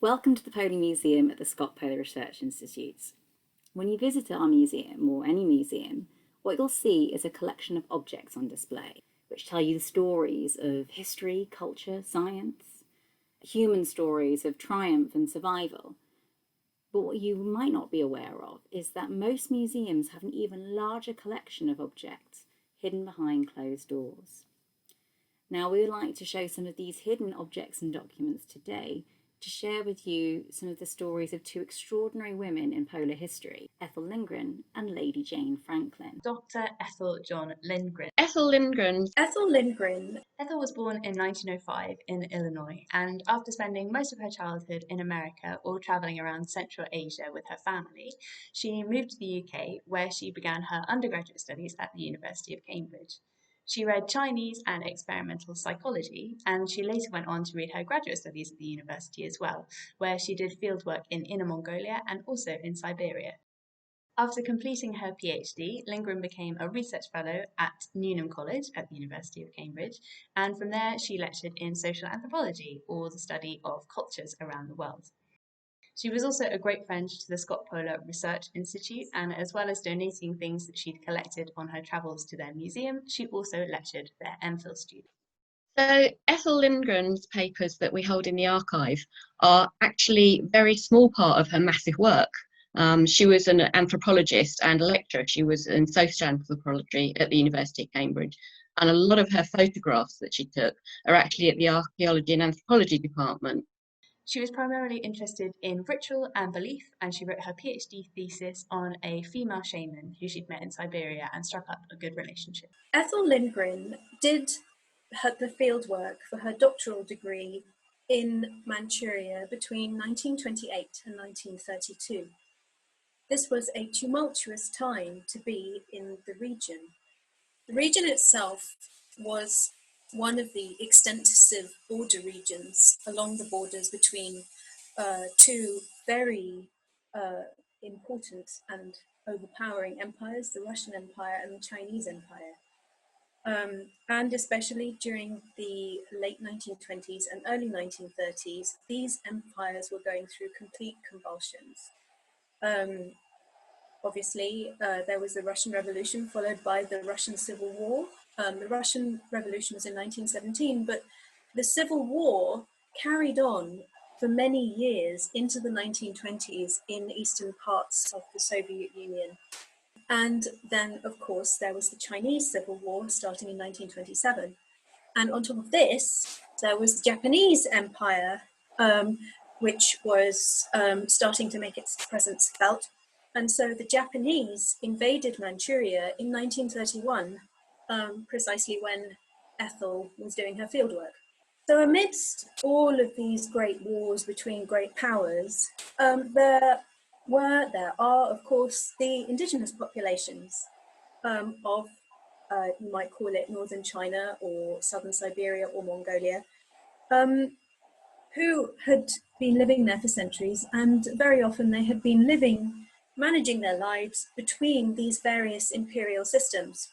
Welcome to the Polar Museum at the Scott Polar Research Institute. When you visit our museum, or any museum, what you'll see is a collection of objects on display, which tell you the stories of history, culture, science, human stories of triumph and survival. But what you might not be aware of is that most museums have an even larger collection of objects hidden behind closed doors. Now, we would like to show some of these hidden objects and documents today to share with you some of the stories of two extraordinary women in polar history, Ethel Lindgren and Lady Jane Franklin. Dr. Ethel John Lindgren. Ethel Lindgren. Ethel was born in 1905 in Illinois, and after spending most of her childhood in America or travelling around Central Asia with her family, she moved to the UK, where she began her undergraduate studies at the University of Cambridge. She read Chinese and experimental psychology, and she later went on to read her graduate studies at the university as well, where she did fieldwork in Inner Mongolia and also in Siberia. After completing her PhD, Lindgren became a research fellow at Newnham College at the University of Cambridge, and from there she lectured in social anthropology, or the study of cultures around the world. She was also a great friend to the Scott Polar Research Institute, and as well as donating things that she'd collected on her travels to their museum, she also lectured their MPhil students. So Ethel Lindgren's papers that we hold in the archive are actually a very small part of her massive work. She was an anthropologist and a lecturer. She was in social anthropology at the University of Cambridge, and a lot of her photographs that she took are actually at the Archaeology and Anthropology department. She was primarily interested in ritual and belief, and she wrote her PhD thesis on a female shaman who she'd met in Siberia and struck up a good relationship. Ethel Lindgren did the fieldwork for her doctoral degree in Manchuria between 1928 and 1932. This was a tumultuous time to be in the region. The region itself was one of the extensive border regions along the borders between two very important and overpowering empires, the Russian Empire and the Chinese Empire. And especially during the late 1920s and early 1930s, these empires were going through complete convulsions. Obviously, there was the Russian Revolution, followed by the Russian Civil War. The Russian Revolution was in 1917, but the Civil War carried on for many years into the 1920s in eastern parts of the Soviet Union. And then, of course, there was the Chinese Civil War starting in 1927. And on top of this, there was the Japanese Empire, which was starting to make its presence felt. And so the Japanese invaded Manchuria in 1931, precisely when Ethel was doing her fieldwork. So amidst all of these great wars between great powers, there are, of course, the indigenous populations of, you might call it northern China or southern Siberia or Mongolia, who had been living there for centuries, and very often they had been managing their lives between these various imperial systems.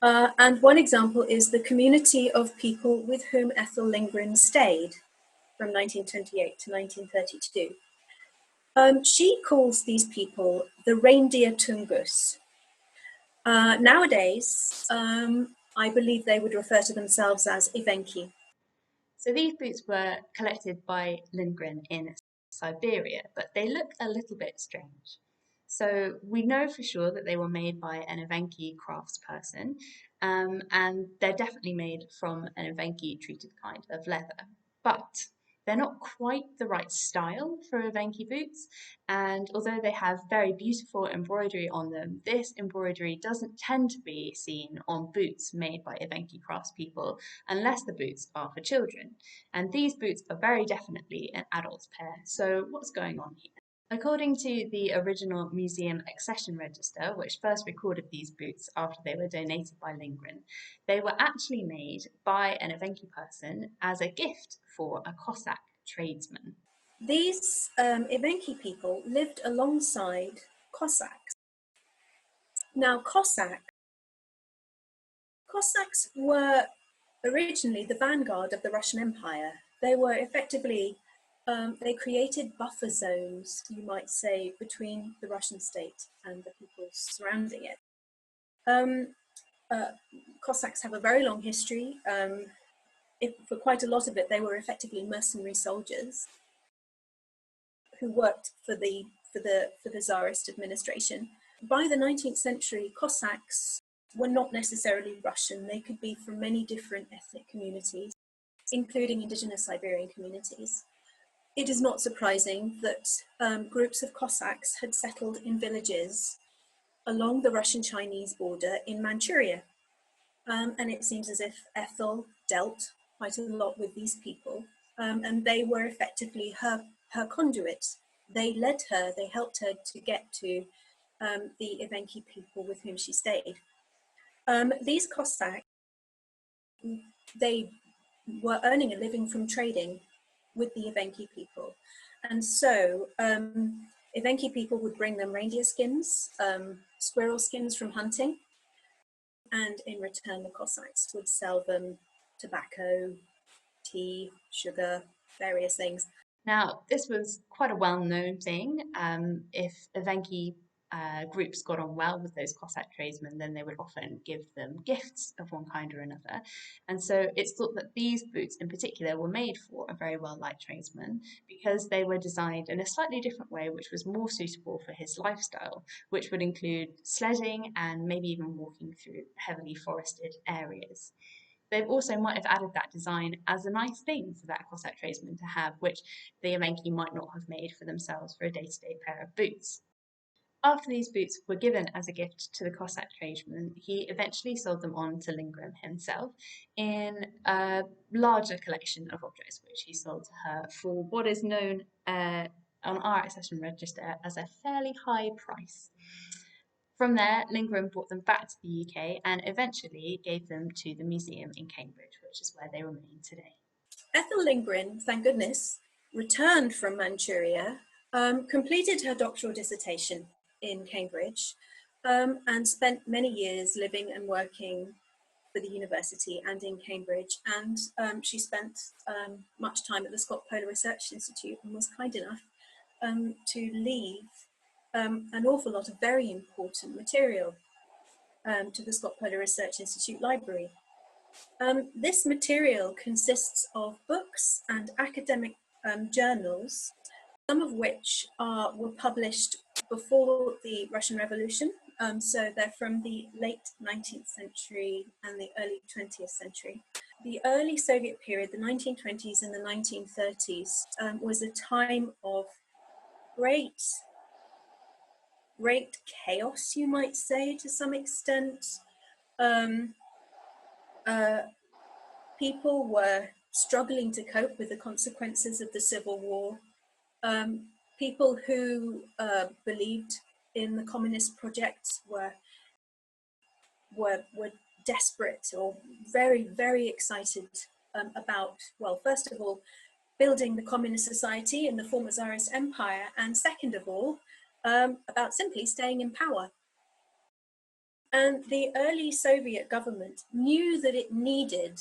And one example is the community of people with whom Ethel Lindgren stayed from 1928 to 1932. She calls these people the reindeer Tungus. Nowadays, I believe they would refer to themselves as Evenki. So these boots were collected by Lindgren in Siberia, but they look a little bit strange. So we know for sure that they were made by an Evenki craftsperson, and they're definitely made from an Evenki treated kind of leather. But they're not quite the right style for Evenki boots, and although they have very beautiful embroidery on them, this embroidery doesn't tend to be seen on boots made by Evenki craftspeople unless the boots are for children. And these boots are very definitely an adult pair. So what's going on here? According to the original museum accession register, which first recorded these boots after they were donated by Lindgren, they were actually made by an Evenki person as a gift for a Cossack tradesman. These Evenki people lived alongside Cossacks. Now, Cossacks were originally the vanguard of the Russian Empire. They were effectively they created buffer zones, you might say, between the Russian state and the people surrounding it. Cossacks have a very long history. For quite a lot of it, they were effectively mercenary soldiers who worked for the Tsarist administration. By the 19th century, Cossacks were not necessarily Russian. They could be from many different ethnic communities, including indigenous Siberian communities. It is not surprising that groups of Cossacks had settled in villages along the Russian-Chinese border in Manchuria. And it seems as if Ethel dealt quite a lot with these people, and they were effectively her conduit. They led her, they helped her to get to the Evenki people with whom she stayed. These Cossacks, they were earning a living from trading with the Evenki people. And so Evenki people would bring them reindeer skins, squirrel skins from hunting, and in return the Cossacks would sell them tobacco, tea, sugar, various things. Now, this was quite a well-known thing. If Evenki groups got on well with those Cossack tradesmen, then they would often give them gifts of one kind or another. And so it's thought that these boots in particular were made for a very well-liked tradesman because they were designed in a slightly different way, which was more suitable for his lifestyle, which would include sledding and maybe even walking through heavily forested areas. They also might have added that design as a nice thing for that Cossack tradesman to have, which the Evenki might not have made for themselves for a day-to-day pair of boots. After these boots were given as a gift to the Cossack tradesman, he eventually sold them on to Lindgren himself in a larger collection of objects, which he sold to her for what is known on our accession register as a fairly high price. From there, Lindgren brought them back to the UK and eventually gave them to the museum in Cambridge, which is where they remain today. Ethel Lindgren, thank goodness, returned from Manchuria, completed her doctoral dissertation in Cambridge, and spent many years living and working for the university and in Cambridge. And she spent much time at the Scott Polar Research Institute and was kind enough to leave an awful lot of very important material to the Scott Polar Research Institute library. This material consists of books and academic journals, some of which were published before the Russian Revolution. So they're from the late 19th century and the early 20th century. The early Soviet period, the 1920s and the 1930s, was a time of great chaos, you might say, to some extent. People were struggling to cope with the consequences of the Civil War. People who believed in the communist project were desperate or very, very excited about, well, first of all, building the communist society in the former Tsarist Empire, and second of all, about simply staying in power. And the early Soviet government knew that it needed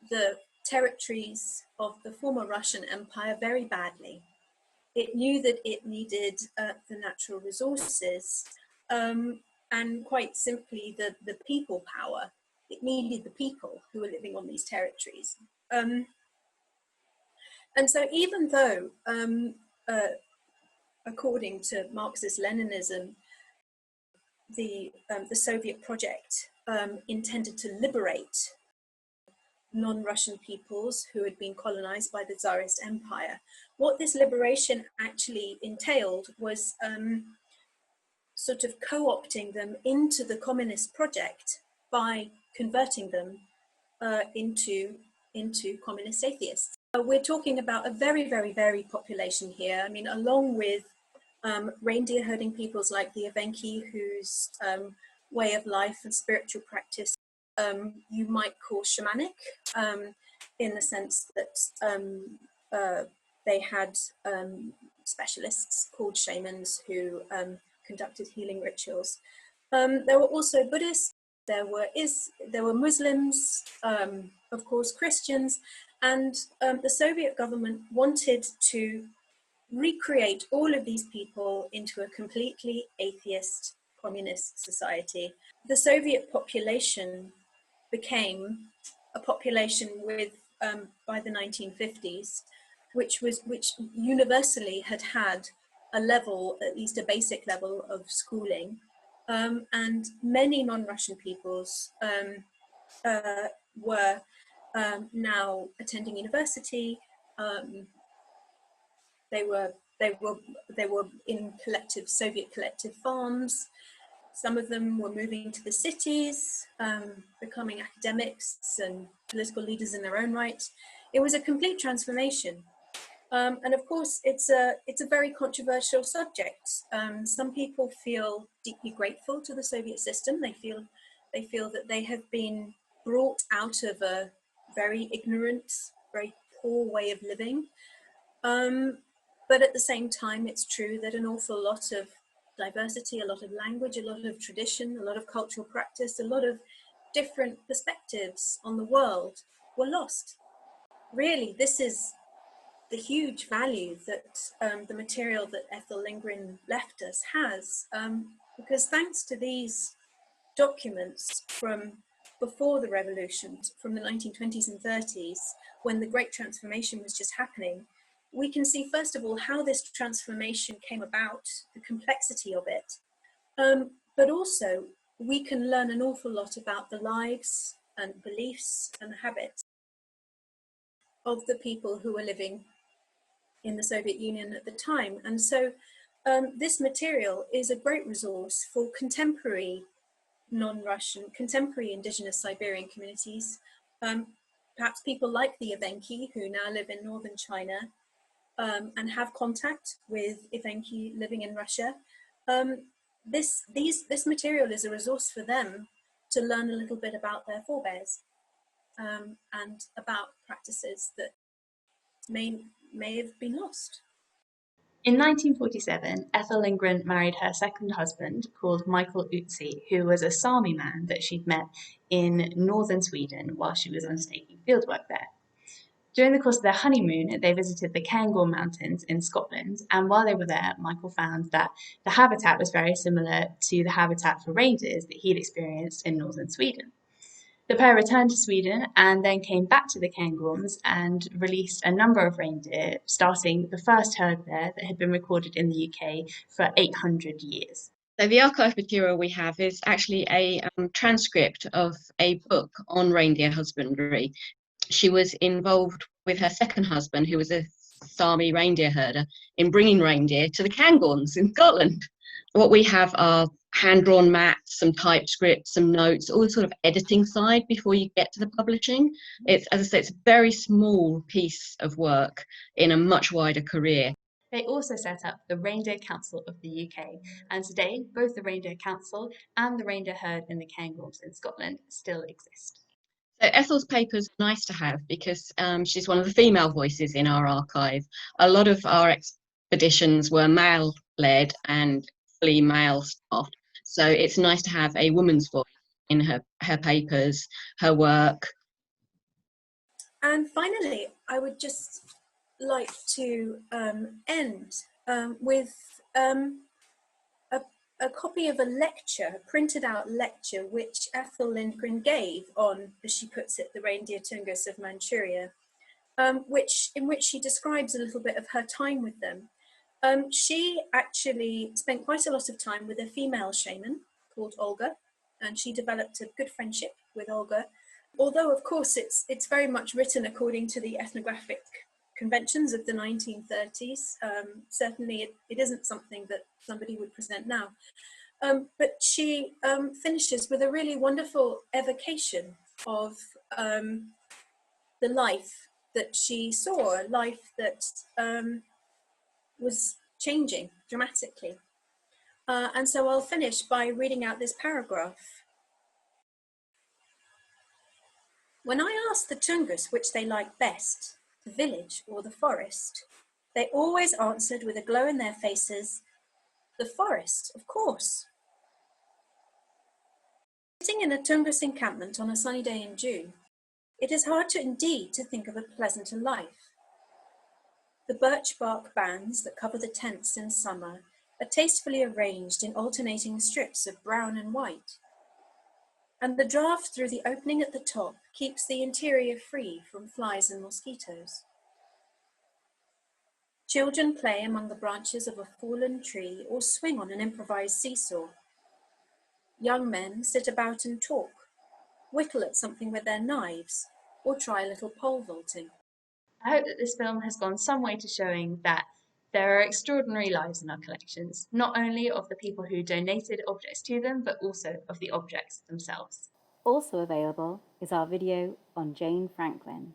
the territories of the former Russian Empire very badly. It knew that it needed the natural resources and quite simply the people power. It needed the people who were living on these territories. And so even though, according to Marxist-Leninism, the Soviet project intended to liberate non-Russian peoples who had been colonized by the Tsarist Empire, what this liberation actually entailed was sort of co-opting them into the communist project by converting them into communist atheists. We're talking about a very, very varied population here. I mean, along with reindeer herding peoples like the Evenki, whose way of life and spiritual practice you might call shamanic, in the sense that they had specialists called shamans who conducted healing rituals. There were also Buddhists, there were Muslims, of course Christians, And the Soviet government wanted to recreate all of these people into a completely atheist communist society. The Soviet population became a population with, by the 1950s, which universally had a level, at least a basic level of schooling, and many non-Russian peoples were now attending university. They were in Soviet collective farms. Some of them were moving to the cities, becoming academics and political leaders in their own right. It was a complete transformation. And of course, it's a very controversial subject. Some people feel deeply grateful to the Soviet system. They feel that they have been brought out of a very ignorant, very poor way of living. But at the same time, it's true that an awful lot of diversity, a lot of language, a lot of tradition, a lot of cultural practice, a lot of different perspectives on the world were lost. Really, this is the huge value that the material that Ethel Lindgren left us has, because thanks to these documents from before the revolution, from the 1920s and 30s, when the Great Transformation was just happening, we can see, first of all, how this transformation came about, the complexity of it, but also we can learn an awful lot about the lives and beliefs and habits of the people who were living in the Soviet Union at the time. And so this material is a great resource for contemporary non-Russian, contemporary indigenous Siberian communities, perhaps people like the Evenki who now live in northern China and have contact with Evenki living in Russia. This material is a resource for them to learn a little bit about their forebears and about practices that may have been lost. In 1947, Ethel Lindgren married her second husband, called Michael Utsi, who was a Sami man that she'd met in northern Sweden while she was undertaking fieldwork there. During the course of their honeymoon, they visited the Cairngorm Mountains in Scotland, and while they were there, Michael found that the habitat was very similar to the habitat for reindeers that he'd experienced in northern Sweden. The pair returned to Sweden and then came back to the Cairngorms and released a number of reindeer, starting the first herd there that had been recorded in the UK for 800 years. So the archive material we have is actually a transcript of a book on reindeer husbandry. She was involved with her second husband, who was a Sami reindeer herder, in bringing reindeer to the Cairngorms in Scotland. What we have are hand-drawn maps, some typescript, some notes, all the sort of editing side before you get to the publishing. It's, as I say, it's a very small piece of work in a much wider career. They also set up the Reindeer Council of the UK, and today both the Reindeer Council and the reindeer herd in the Cairngorms in Scotland still exist. So Ethel's papers are nice to have because she's one of the female voices in our archive. A lot of our expeditions were male-led and fully male-staffed, so it's nice to have a woman's voice in her papers, her work. And finally, I would just like to end with a copy of a lecture, a printed out lecture, which Ethel Lindgren gave on, as she puts it, the reindeer Tungus of Manchuria, in which she describes a little bit of her time with them. She actually spent quite a lot of time with a female shaman called Olga, and she developed a good friendship with Olga. Although, of course, it's very much written according to the ethnographic conventions of the 1930s. Certainly, it isn't something that somebody would present now. But she finishes with a really wonderful evocation of the life that she saw, a life that was changing dramatically. And so I'll finish by reading out this paragraph. When I asked the Tungus which they liked best, the village or the forest, they always answered with a glow in their faces, the forest, of course. Sitting in a Tungus encampment on a sunny day in June, it is hard indeed to think of a pleasanter life. The birch bark bands that cover the tents in summer are tastefully arranged in alternating strips of brown and white, and the draught through the opening at the top keeps the interior free from flies and mosquitoes. Children play among the branches of a fallen tree or swing on an improvised seesaw. Young men sit about and talk, whittle at something with their knives, or try a little pole vaulting. I hope that this film has gone some way to showing that there are extraordinary lives in our collections, not only of the people who donated objects to them, but also of the objects themselves. Also available is our video on Jane Franklin.